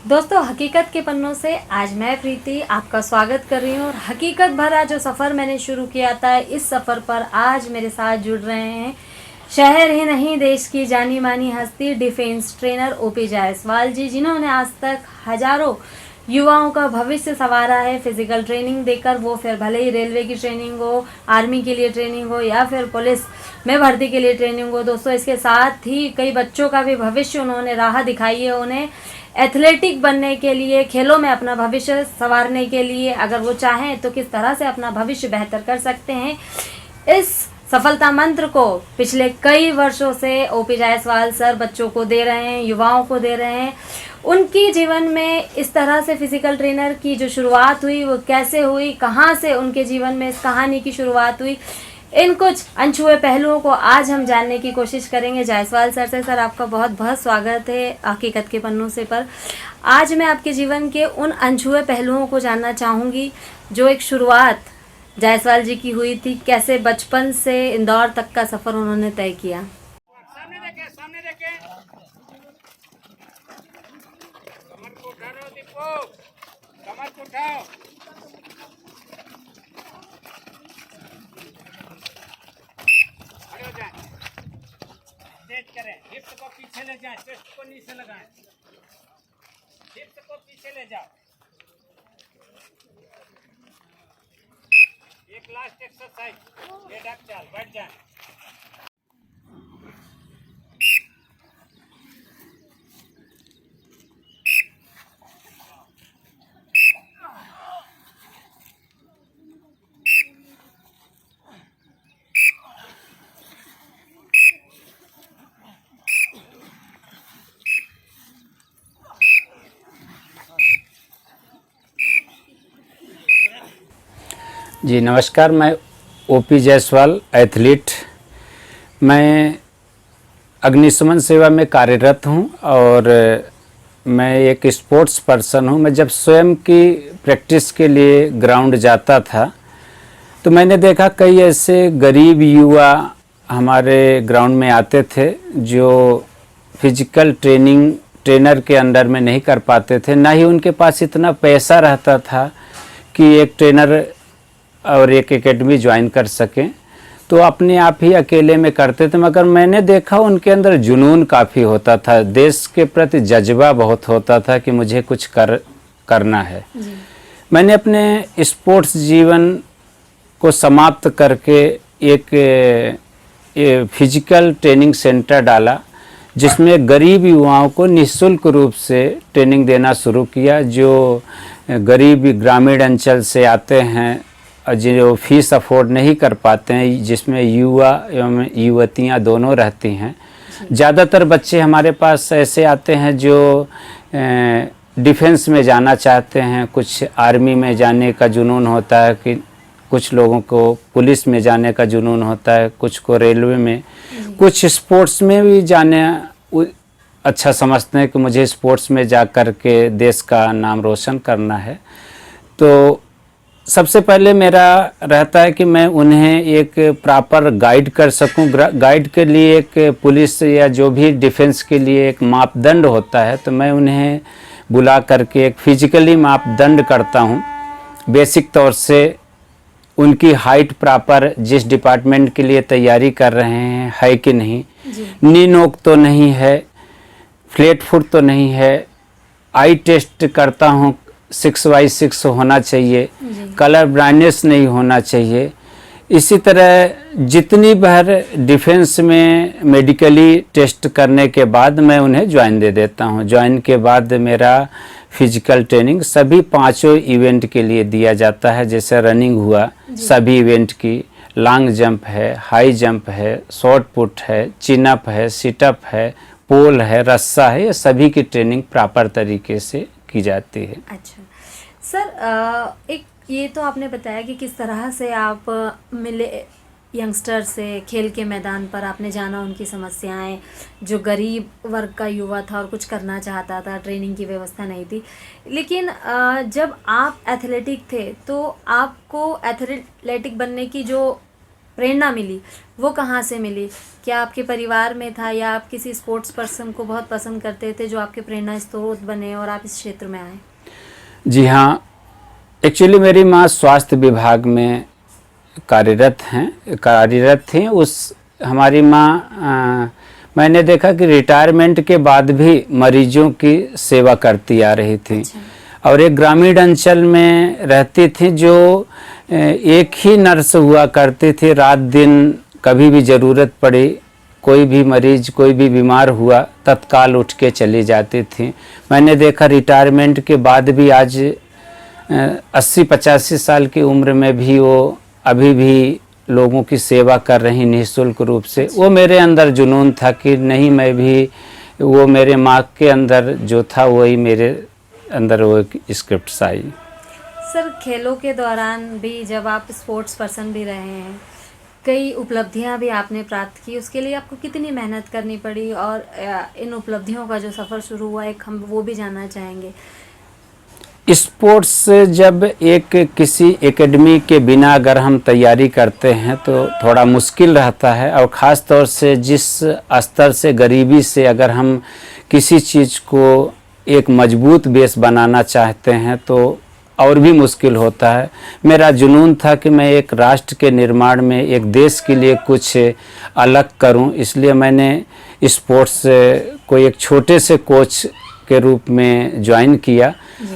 दोस्तों, हकीकत के पन्नों से आज मैं प्रीति आपका स्वागत कर रही हूँ। और हकीकत भरा जो सफ़र मैंने शुरू किया था, इस सफ़र पर आज मेरे साथ जुड़ रहे हैं शहर ही नहीं देश की जानी मानी हस्ती डिफेंस ट्रेनर ओपी जायसवाल जी, जिन्होंने आज तक हजारों युवाओं का भविष्य संवारा है फिजिकल ट्रेनिंग देकर। वो फिर भले ही रेलवे की ट्रेनिंग हो, आर्मी के लिए ट्रेनिंग हो या फिर पुलिस में भर्ती के लिए ट्रेनिंग हो। दोस्तों, इसके साथ ही कई बच्चों का भी भविष्य उन्होंने राह दिखाई है। उन्हें एथलेटिक बनने के लिए, खेलों में अपना भविष्य संवारने के लिए, अगर वो चाहें तो किस तरह से अपना भविष्य बेहतर कर सकते हैं, इस सफलता मंत्र को पिछले कई वर्षों से ओपी जायसवाल सर बच्चों को दे रहे हैं, युवाओं को दे रहे हैं। उनकी जीवन में इस तरह से फिजिकल ट्रेनर की जो शुरुआत हुई, वो कैसे हुई, कहाँ से उनके जीवन में इस कहानी की शुरुआत हुई, इन कुछ अनछुए पहलुओं को आज हम जानने की कोशिश करेंगे जायसवाल सर से। सर, आपका बहुत बहुत स्वागत है हकीकत के पन्नों से पर। आज मैं आपके जीवन के उन अनछुए पहलुओं को जानना चाहूँगी जो एक शुरुआत जायसवाल जी की हुई थी। कैसे बचपन से इंदौर तक का सफ़र उन्होंने तय किया। सामने देखे, सामने देखे। कमर को उठाओ दीपू, कमर को उठाओ। खड़े हो जाए, स्ट्रेच करें, हिप्स को पीछे ले जाएं, चेस्ट को नीचे लगाएं, हिप्स को पीछे ले जाओ। एक लास्ट एक्सरसाइज, ये डक चाल, बैठ जाए। जी नमस्कार, मैं ओपी जायसवाल एथलीट। मैं अग्निशमन सेवा में कार्यरत हूं और मैं एक स्पोर्ट्स पर्सन हूं। मैं जब स्वयं की प्रैक्टिस के लिए ग्राउंड जाता था तो मैंने देखा कई ऐसे गरीब युवा हमारे ग्राउंड में आते थे जो फिजिकल ट्रेनर के अंडर में नहीं कर पाते थे, ना ही उनके पास इतना पैसा रहता था कि एक ट्रेनर और एक एकेडमी ज्वाइन कर सकें, तो अपने आप ही अकेले में करते थे। मगर मैंने देखा उनके अंदर जुनून काफ़ी होता था, देश के प्रति जज्बा बहुत होता था कि मुझे कुछ करना है। मैंने अपने स्पोर्ट्स जीवन को समाप्त करके एक फिजिकल ट्रेनिंग सेंटर डाला, जिसमें गरीब युवाओं को निःशुल्क रूप से ट्रेनिंग देना शुरू किया। जो गरीब ग्रामीण अंचल से आते हैं, जो फीस अफोर्ड नहीं कर पाते हैं, जिसमें युवा एवं युवतियाँ दोनों रहती हैं। ज़्यादातर बच्चे हमारे पास ऐसे आते हैं जो डिफेंस में जाना चाहते हैं, कुछ आर्मी में जाने का जुनून होता है, कि कुछ लोगों को पुलिस में जाने का जुनून होता है, कुछ को रेलवे में, कुछ स्पोर्ट्स में भी जाने अच्छा समझते हैं कि मुझे स्पोर्ट्स में जा कर के देश का नाम रोशन करना है। तो सबसे पहले मेरा रहता है कि मैं उन्हें एक प्रॉपर गाइड कर सकूं। गाइड के लिए एक पुलिस या जो भी डिफेंस के लिए एक मापदंड होता है, तो मैं उन्हें बुला करके एक फिजिकली मापदंड करता हूं। बेसिक तौर से उनकी हाइट प्रॉपर जिस डिपार्टमेंट के लिए तैयारी कर रहे हैं है कि नहीं, नी नोक तो नहीं है, फ्लैट फुट तो नहीं है, आई टेस्ट करता हूं, 6x6 होना चाहिए, कलर ब्राइटनेस नहीं होना चाहिए। इसी तरह जितनी बार डिफेंस में मेडिकली टेस्ट करने के बाद मैं उन्हें ज्वाइन दे देता हूं। ज्वाइन के बाद मेरा फिजिकल ट्रेनिंग सभी पांचों इवेंट के लिए दिया जाता है। जैसे रनिंग हुआ, सभी इवेंट की, लॉन्ग जंप है, हाई जंप है, शॉर्ट पुट है, चिन अप है, सिट अप है, पोल है, रस्सा है, ये सभी की ट्रेनिंग प्रॉपर तरीके से की जाती है। अच्छा सर, एक ये तो आपने बताया कि किस तरह से आप मिले यंगस्टर से, खेल के मैदान पर आपने जाना, उनकी समस्याएं, जो गरीब वर्ग का युवा था और कुछ करना चाहता था, ट्रेनिंग की व्यवस्था नहीं थी। लेकिन जब आप एथलेटिक थे तो आपको एथलेटिक बनने की जो प्रेरणा मिली वो कहाँ से मिली? क्या आपके परिवार में था या आप किसी स्पोर्ट्स पर्सन को बहुत पसंद करते थे जो आपके प्रेरणा स्रोत बने और आप इस क्षेत्र में आए? जी हाँ, एक्चुअली मेरी माँ स्वास्थ्य विभाग में कार्यरत थी। हमारी माँ मैंने देखा कि रिटायरमेंट के बाद भी मरीजों की सेवा करती आ रही थी। अच्छा। और एक ग्रामीण अंचल में रहती थी जो एक ही नर्स हुआ करती थी। रात दिन कभी भी ज़रूरत पड़ी, कोई भी मरीज कोई भी बीमार हुआ तत्काल उठ के चली जाती थी। मैंने देखा रिटायरमेंट के बाद भी आज 80-85 साल की उम्र में भी वो अभी भी लोगों की सेवा कर रही निःशुल्क रूप से। वो मेरे अंदर जुनून था कि नहीं, मैं भी वो मेरे माँ के अंदर जो था वही मेरे अंदर वो स्क्रिप्ट आई। सर, खेलों के दौरान भी जब आप स्पोर्ट्स पर्सन भी रहे हैं, कई उपलब्धियां भी आपने प्राप्त की, उसके लिए आपको कितनी मेहनत करनी पड़ी और इन उपलब्धियों का जो सफ़र शुरू हुआ एक हम वो भी जानना चाहेंगे। स्पोर्ट्स जब किसी एकेडमी के बिना अगर हम तैयारी करते हैं तो थोड़ा मुश्किल रहता है, और ख़ास तौर से जिस स्तर से गरीबी से अगर हम किसी चीज़ को एक मजबूत बेस बनाना चाहते हैं तो और भी मुश्किल होता है। मेरा जुनून था कि मैं एक राष्ट्र के निर्माण में, एक देश के लिए कुछ अलग करूं, इसलिए मैंने स्पोर्ट्स को एक छोटे से कोच के रूप में ज्वाइन किया।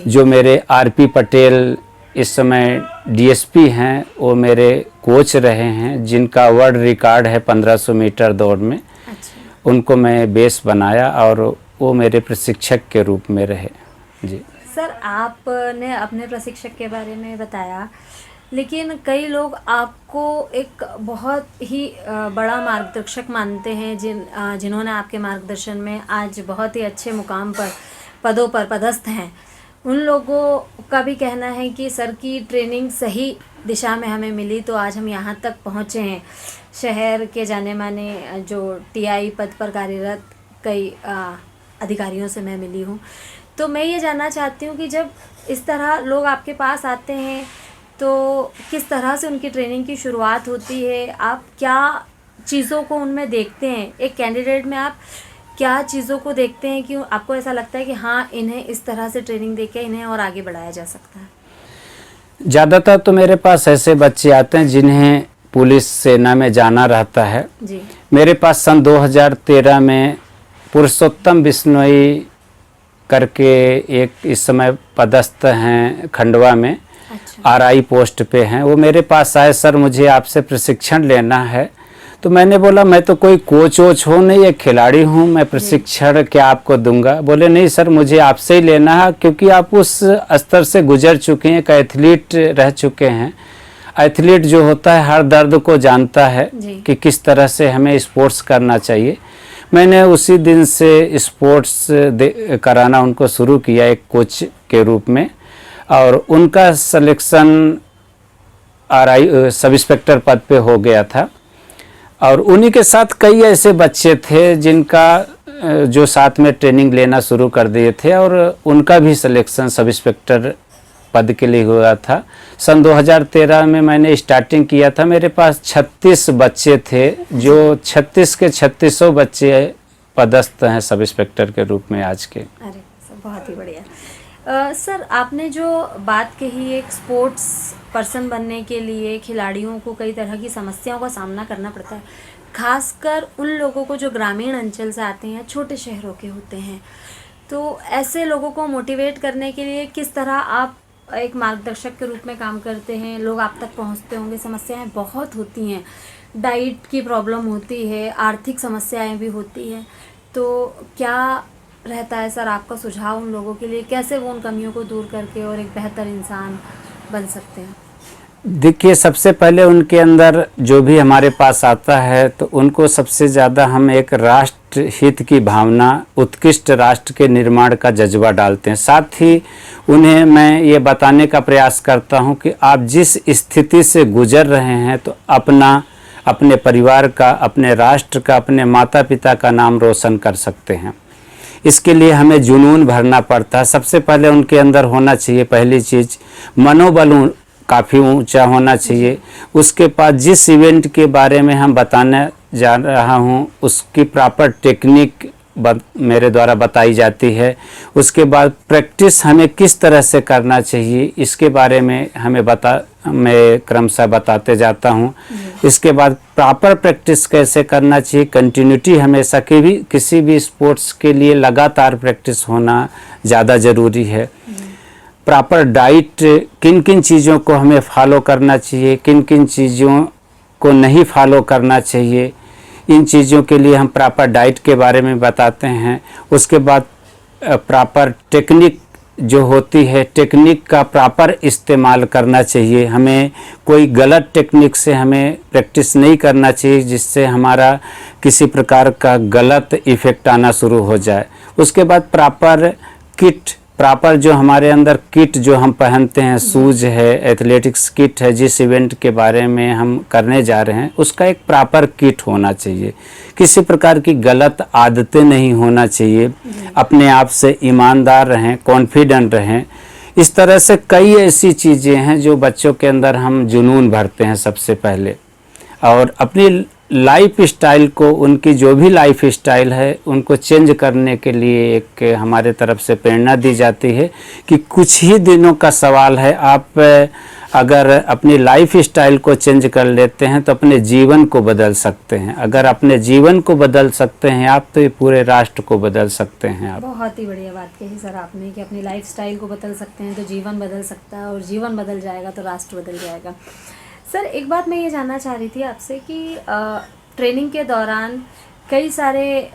जो मेरे आरपी पटेल इस समय डीएसपी हैं, वो मेरे कोच रहे हैं, जिनका वर्ल्ड रिकॉर्ड है 1500 मीटर दौड़ में। अच्छा। उनको मैं बेस बनाया और वो मेरे प्रशिक्षक के रूप में रहे। जी सर, आपने अपने प्रशिक्षक के बारे में बताया, लेकिन कई लोग आपको एक बहुत ही बड़ा मार्गदर्शक मानते हैं जिन्होंने आपके मार्गदर्शन में आज बहुत ही अच्छे मुकाम पर पदों पर पदस्थ हैं। उन लोगों का भी कहना है कि सर की ट्रेनिंग सही दिशा में हमें मिली तो आज हम यहाँ तक पहुँचे हैं। शहर के जाने माने जो टीआई पद पर कार्यरत कई अधिकारियों से मैं मिली हूँ, तो मैं ये जानना चाहती हूँ कि जब इस तरह लोग आपके पास आते हैं तो किस तरह से उनकी ट्रेनिंग की शुरुआत होती है? आप क्या चीज़ों को उनमें देखते हैं? एक कैंडिडेट में आप क्या चीज़ों को देखते हैं कि आपको ऐसा लगता है कि हाँ, इन्हें इस तरह से ट्रेनिंग देके इन्हें और आगे बढ़ाया जा सकता है? ज़्यादातर तो मेरे पास ऐसे बच्चे आते हैं जिन्हें पुलिस सेना में जाना रहता है। जी। मेरे पास सन 2013 में पुरुषोत्तम बिश्नोई करके एक इस समय पदस्थ हैं खंडवा में। अच्छा। आरआई पोस्ट पे हैं। वो मेरे पास आए, सर मुझे आपसे प्रशिक्षण लेना है। तो मैंने बोला मैं तो कोई कोच वोच हो नहीं, एक खिलाड़ी हूँ, मैं प्रशिक्षण क्या आपको दूंगा? बोले नहीं सर, मुझे आपसे ही लेना है, क्योंकि आप उस स्तर से गुजर चुके हैं, एक एथलीट रह चुके हैं। एथलीट जो होता है हर दर्द को जानता है कि किस तरह से हमें स्पोर्ट्स करना चाहिए। मैंने उसी दिन से स्पोर्ट्स कराना उनको शुरू किया एक कोच के रूप में, और उनका सिलेक्शन आरआई सब इंस्पेक्टर पद पे हो गया था। और उन्हीं के साथ कई ऐसे बच्चे थे जिनका जो साथ में ट्रेनिंग लेना शुरू कर दिए थे, और उनका भी सिलेक्शन सब इंस्पेक्टर पद के लिए हुआ था। सन 2013 में मैंने स्टार्टिंग किया था। मेरे पास 36 बच्चे थे, जो 36 के 36 बच्चे पदस्थ हैं सब इंस्पेक्टर के रूप में आज के। अरे सर, बहुत ही बढ़िया। सर, आपने जो बात कही, एक स्पोर्ट्स पर्सन बनने के लिए खिलाड़ियों को कई तरह की समस्याओं का सामना करना पड़ता है, खासकर उन लोगों को जो ग्रामीण अंचल से आते हैं, छोटे शहरों के होते हैं। तो ऐसे लोगों को मोटिवेट करने के लिए किस तरह आप एक मार्गदर्शक के रूप में काम करते हैं? लोग आप तक पहुंचते होंगे, समस्याएं बहुत होती हैं, डाइट की प्रॉब्लम होती है, आर्थिक समस्याएं भी होती हैं, तो क्या रहता है सर आपका सुझाव उन लोगों के लिए? कैसे वो उन कमियों को दूर करके और एक बेहतर इंसान बन सकते हैं? देखिए, सबसे पहले उनके अंदर जो भी हमारे पास आता है तो उनको सबसे ज़्यादा हम एक राष्ट्र हित की भावना, उत्कृष्ट राष्ट्र के निर्माण का जज्बा डालते हैं। साथ ही उन्हें मैं ये बताने का प्रयास करता हूँ कि आप जिस स्थिति से गुजर रहे हैं तो अपने परिवार का, अपने राष्ट्र का, अपने माता पिता का नाम रोशन कर सकते हैं। इसके लिए हमें जुनून भरना पड़ता है। सबसे पहले उनके अंदर होना चाहिए पहली चीज़ मनोबल काफ़ी ऊंचा होना चाहिए। उसके बाद जिस इवेंट के बारे में हम बताने जा रहा हूं उसकी प्रॉपर टेक्निक मेरे द्वारा बताई जाती है। उसके बाद प्रैक्टिस हमें किस तरह से करना चाहिए इसके बारे में मैं क्रमशः बताते जाता हूं। इसके बाद प्रॉपर प्रैक्टिस कैसे करना चाहिए, कंटिन्यूटी हमेशा किसी भी स्पोर्ट्स के लिए लगातार प्रैक्टिस होना ज़्यादा ज़रूरी है। प्रॉपर डाइट, किन किन चीज़ों को हमें फॉलो करना चाहिए, किन किन चीज़ों को नहीं फॉलो करना चाहिए, इन चीज़ों के लिए हम प्रॉपर डाइट के बारे में बताते हैं। उसके बाद प्रॉपर टेक्निक जो होती है, टेक्निक का प्रॉपर इस्तेमाल करना चाहिए। हमें कोई गलत टेक्निक से हमें प्रैक्टिस नहीं करना चाहिए जिससे हमारा किसी प्रकार का गलत इफ़ेक्ट आना शुरू हो जाए। उसके बाद प्रॉपर जो हमारे अंदर किट जो हम पहनते हैं, शूज़ है, एथलेटिक्स किट है, जिस इवेंट के बारे में हम करने जा रहे हैं उसका एक प्रॉपर किट होना चाहिए। किसी प्रकार की गलत आदतें नहीं होना चाहिए। अपने आप से ईमानदार रहें, कॉन्फिडेंट रहें। इस तरह से कई ऐसी चीज़ें हैं जो बच्चों के अंदर हम जुनून भरते हैं सबसे पहले, और अपनी लाइफ स्टाइल को, उनकी जो भी लाइफ स्टाइल है उनको चेंज करने के लिए एक हमारे तरफ से प्रेरणा दी जाती है कि कुछ ही दिनों का सवाल है। आप अगर अपनी लाइफ स्टाइल को चेंज कर लेते हैं तो अपने जीवन को बदल सकते हैं। अगर अपने जीवन को बदल सकते हैं आप तो ये पूरे राष्ट्र को बदल सकते हैं आप। बहुत ही बढ़िया बात कही सर आपने कि अपनी लाइफ स्टाइल को बदल सकते हैं तो जीवन बदल सकता है, और जीवन बदल जाएगा तो राष्ट्र बदल जाएगा। सर एक बात मैं ये जानना चाह रही थी आपसे कि ट्रेनिंग के दौरान कई सारे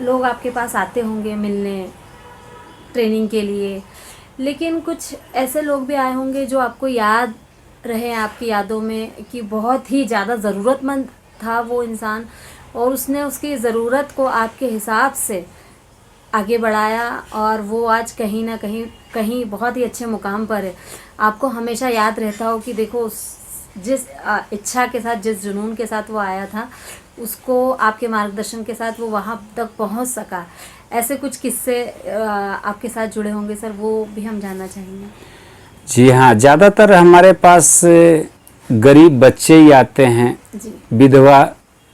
लोग आपके पास आते होंगे मिलने ट्रेनिंग के लिए, लेकिन कुछ ऐसे लोग भी आए होंगे जो आपको याद रहे, आपकी यादों में कि बहुत ही ज़्यादा ज़रूरतमंद था वो इंसान, और उसने उसकी ज़रूरत को आपके हिसाब से आगे बढ़ाया और वो आज कहीं ना कहीं बहुत ही अच्छे मुकाम पर है। आपको हमेशा याद रहता हो कि देखो जिस इच्छा के साथ, जिस जुनून के साथ वो आया था, उसको आपके मार्गदर्शन के साथ वो वहाँ तक पहुँच सका। ऐसे कुछ किस्से आपके साथ जुड़े होंगे सर, वो भी हम जानना चाहेंगे। जी हाँ, ज़्यादातर हमारे पास गरीब बच्चे ही आते हैं, विधवा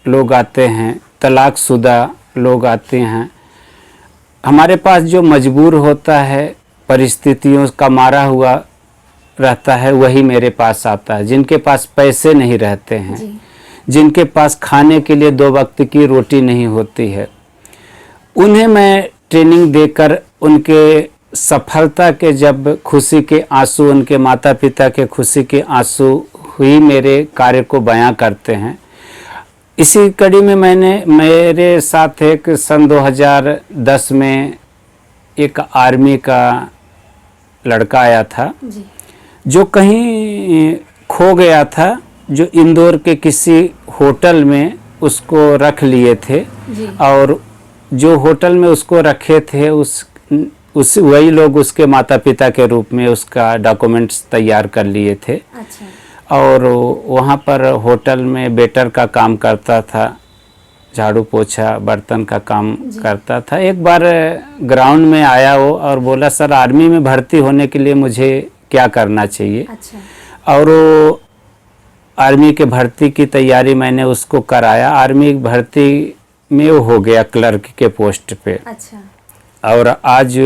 लोग आते हैं, तलाकशुदा लोग आते हैं। हमारे पास जो मजबूर होता है, परिस्थितियों का मारा हुआ रहता है, वही मेरे पास आता है। जिनके पास पैसे नहीं रहते हैं, जिनके पास खाने के लिए 2 वक्त की रोटी नहीं होती है, उन्हें मैं ट्रेनिंग देकर उनके सफलता के जब खुशी के आंसू, उनके माता पिता के खुशी के आंसू ही मेरे कार्य को बयां करते हैं। इसी कड़ी में मेरे साथ एक सन 2010 में एक आर्मी का लड़का आया था जो कहीं खो गया था, जो इंदौर के किसी होटल में उसको रख लिए थे, और जो होटल में उसको रखे थे वही लोग उसके माता पिता के रूप में उसका डॉक्यूमेंट्स तैयार कर लिए थे। अच्छा। और वहाँ पर होटल में वेटर का काम करता था, झाड़ू पोछा बर्तन का काम करता था। एक बार ग्राउंड में आया वो और बोला, सर आर्मी में भर्ती होने के लिए मुझे क्या करना चाहिए? अच्छा। और वो आर्मी के भर्ती की तैयारी मैंने उसको कराया। आर्मी भर्ती में वो हो गया क्लर्क के पोस्ट पे। अच्छा। और आज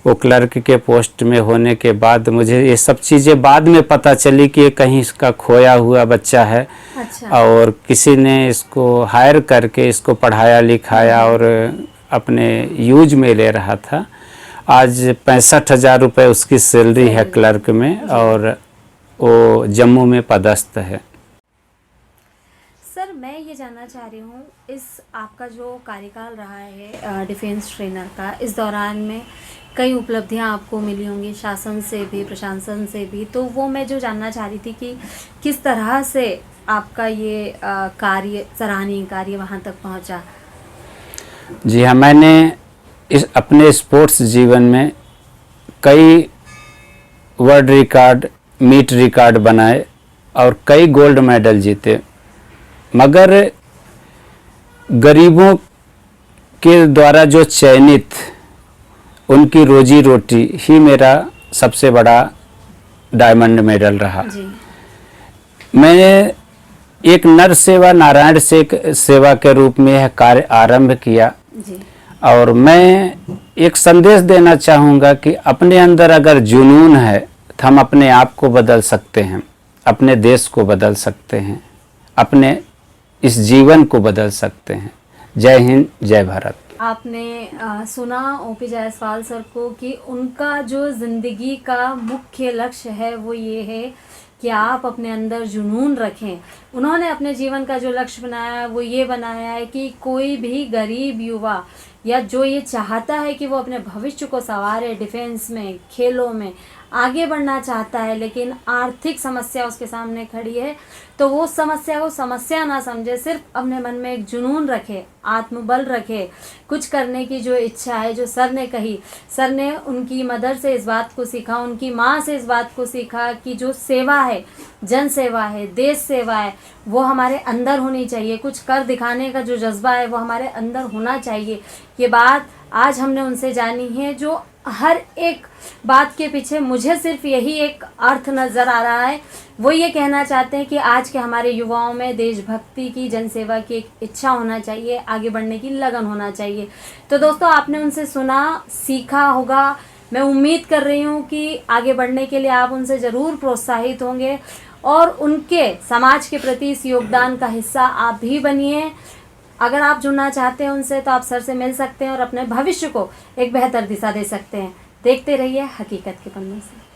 वो क्लर्क के पोस्ट में होने के बाद मुझे ये सब चीज़ें बाद में पता चली कि ये कहीं इसका खोया हुआ बच्चा है। अच्छा। और किसी ने इसको हायर करके इसको पढ़ाया लिखाया और अपने यूज में ले रहा था। आज 65,000 रुपये उसकी सैलरी है क्लर्क में, और वो जम्मू में पदस्थ है। सर मैं ये जानना चाह रही हूँ, इस आपका जो कार्यकाल रहा है डिफेंस ट्रेनर का, इस दौरान में कई उपलब्धियाँ आपको मिली होंगी शासन से भी, प्रशासन से भी, तो वो मैं जो जानना चाह रही थी कि किस तरह से आपका ये कार्य, सराहनीय कार्य वहाँ तक पहुँचा। जी हाँ, मैंने इस अपने स्पोर्ट्स जीवन में कई वर्ल्ड रिकॉर्ड, मीट रिकॉर्ड बनाए और कई गोल्ड मेडल जीते, मगर गरीबों के द्वारा जो चयनित उनकी रोजी रोटी ही मेरा सबसे बड़ा डायमंड मेडल रहा। जी। मैंने एक नर सेवा नारायण सेवा के रूप में यह कार्य आरंभ किया जी। और मैं एक संदेश देना चाहूँगा कि अपने अंदर अगर जुनून है तो हम अपने आप को बदल सकते हैं, अपने देश को बदल सकते हैं, अपने इस जीवन को बदल सकते हैं। जय हिंद, जय भारत। आपने सुना ओपी जायसवाल सर को कि उनका जो ज़िंदगी का मुख्य लक्ष्य है वो ये है कि आप अपने अंदर जुनून रखें। उन्होंने अपने जीवन का जो लक्ष्य बनाया है वो ये बनाया है कि कोई भी गरीब युवा या जो ये चाहता है कि वो अपने भविष्य को संवारे, डिफेंस में, खेलों में आगे बढ़ना चाहता है, लेकिन आर्थिक समस्या उसके सामने खड़ी है, तो वो समस्या को समस्या ना समझे, सिर्फ अपने मन में एक जुनून रखे, आत्मबल रखे, कुछ करने की जो इच्छा है, जो सर ने कही। सर ने उनकी मदर से इस बात को सीखा, उनकी माँ से इस बात को सीखा कि जो सेवा है, जन सेवा है, देश सेवा है, वो हमारे अंदर होनी चाहिए। कुछ कर दिखाने का जो जज्बा है वो हमारे अंदर होना चाहिए। ये बात आज हमने उनसे जानी है। जो हर एक बात के पीछे मुझे सिर्फ यही एक अर्थ नज़र आ रहा है, वो ये कहना चाहते हैं कि आज के हमारे युवाओं में देशभक्ति की, जनसेवा की एक इच्छा होना चाहिए, आगे बढ़ने की लगन होना चाहिए। तो दोस्तों, आपने उनसे सुना, सीखा होगा। मैं उम्मीद कर रही हूँ कि आगे बढ़ने के लिए आप उनसे ज़रूर प्रोत्साहित होंगे और उनके समाज के प्रति इस योगदान का हिस्सा आप भी बनिए। अगर आप जुड़ना चाहते हैं उनसे तो आप सर से मिल सकते हैं और अपने भविष्य को एक बेहतर दिशा दे सकते हैं। देखते रहिए हकीकत के पन्नों से।